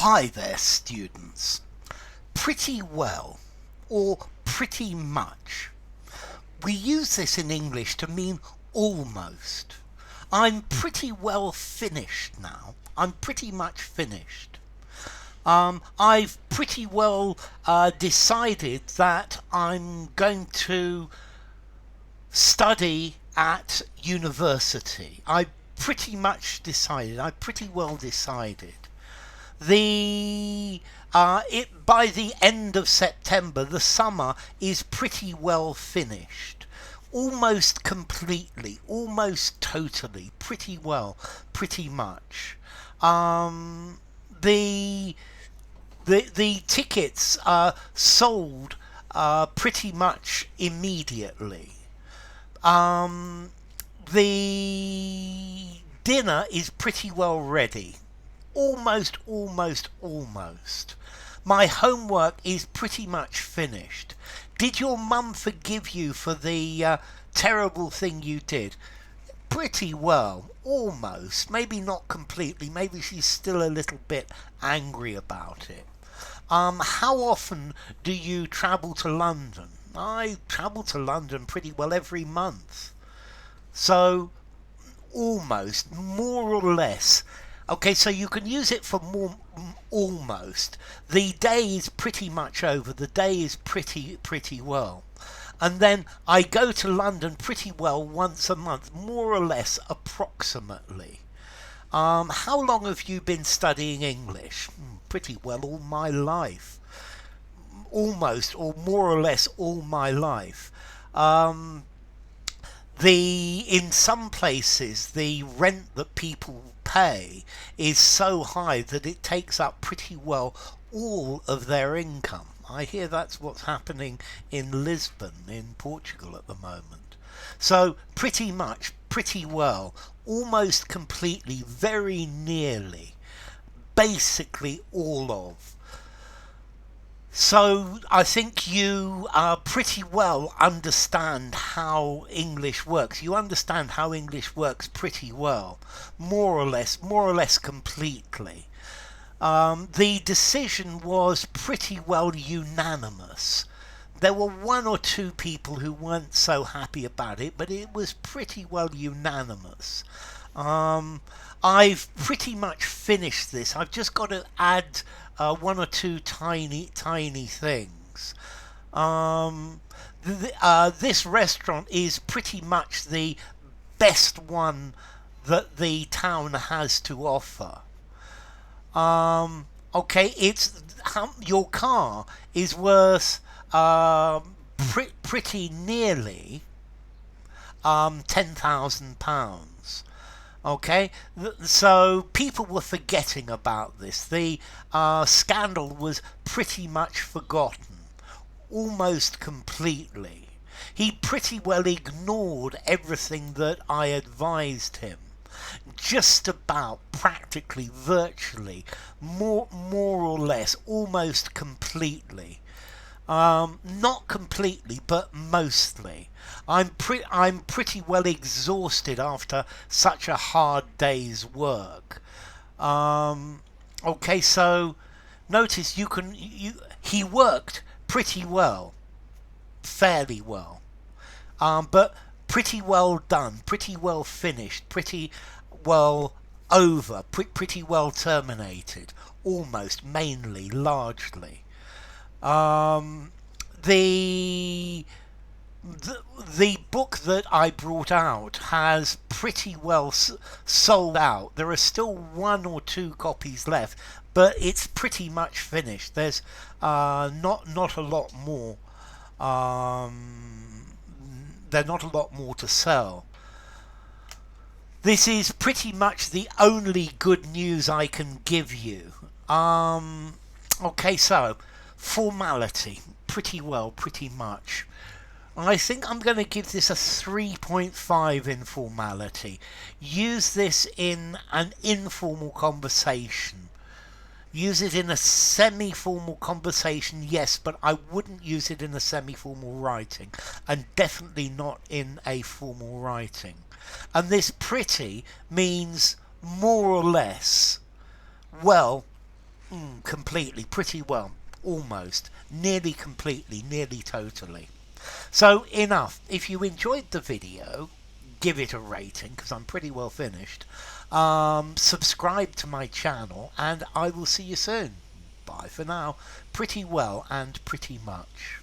Hi there, students. Pretty well, or pretty much. We use this in English to mean almost. I'm pretty well finished now. I'm pretty much finished. I've pretty well decided that I'm going to study at university. I pretty much decided. I pretty well decided. By the end of September, the summer is pretty well finished, almost completely, almost totally, pretty well, pretty much. The tickets are sold pretty much immediately. The dinner is pretty well ready. Almost. My homework is pretty much finished. Did your mum forgive you for the terrible thing you did? Pretty well, almost. Maybe not completely. Maybe she's still a little bit angry about it. How often do you travel to London? I travel to London pretty well every month. So, almost, more or less. Okay, so you can use it for more, almost. The day is pretty much over. The day is pretty well. And then I go to London pretty well once a month, more or less, approximately. How long have you been studying English? Pretty well all my life. Almost, or more or less all my life. In some places, the rent that people pay is so high that it takes up pretty well all of their income. I hear that's what's happening in Lisbon, in Portugal at the moment. So pretty much, pretty well, almost completely, very nearly, basically all of. So I think you pretty well understand how English works. You understand how English works pretty well, more or less completely. The decision was pretty well unanimous. There were one or two people who weren't so happy about it, but it was pretty well unanimous. I've pretty much finished this. I've just got to add one or two tiny things. This restaurant is pretty much the best one that the town has to offer. Okay, your car is worth pretty nearly £10,000. Okay, so people were forgetting about this. The scandal was pretty much forgotten, almost completely. He pretty well ignored everything that I advised him. Just about, practically, virtually, more or less, almost completely. Not completely, but mostly. I'm pretty well exhausted after such a hard day's work. Okay, so notice he worked pretty well, fairly well, but pretty well done, pretty well finished, pretty well over, pretty well terminated, almost, mainly, largely. The the book that I brought out has pretty well sold out. There are still one or two copies left, but it's pretty much finished. There's not a lot more. There's not a lot more to sell. This is pretty much the only good news I can give you. Okay, so formality, pretty well, pretty much. I think I'm going to give this a 3.5 in formality. Use this in an informal conversation. Use it in a semi-formal conversation, yes, but I wouldn't use it in a semi-formal writing, and definitely not in a formal writing. And this pretty means more or less, well, Completely, pretty well, almost, nearly completely, nearly totally. So enough. If you enjoyed the video, give it a rating because I'm pretty well finished. Subscribe to my channel and I will see you soon. Bye for now. Pretty well and pretty much.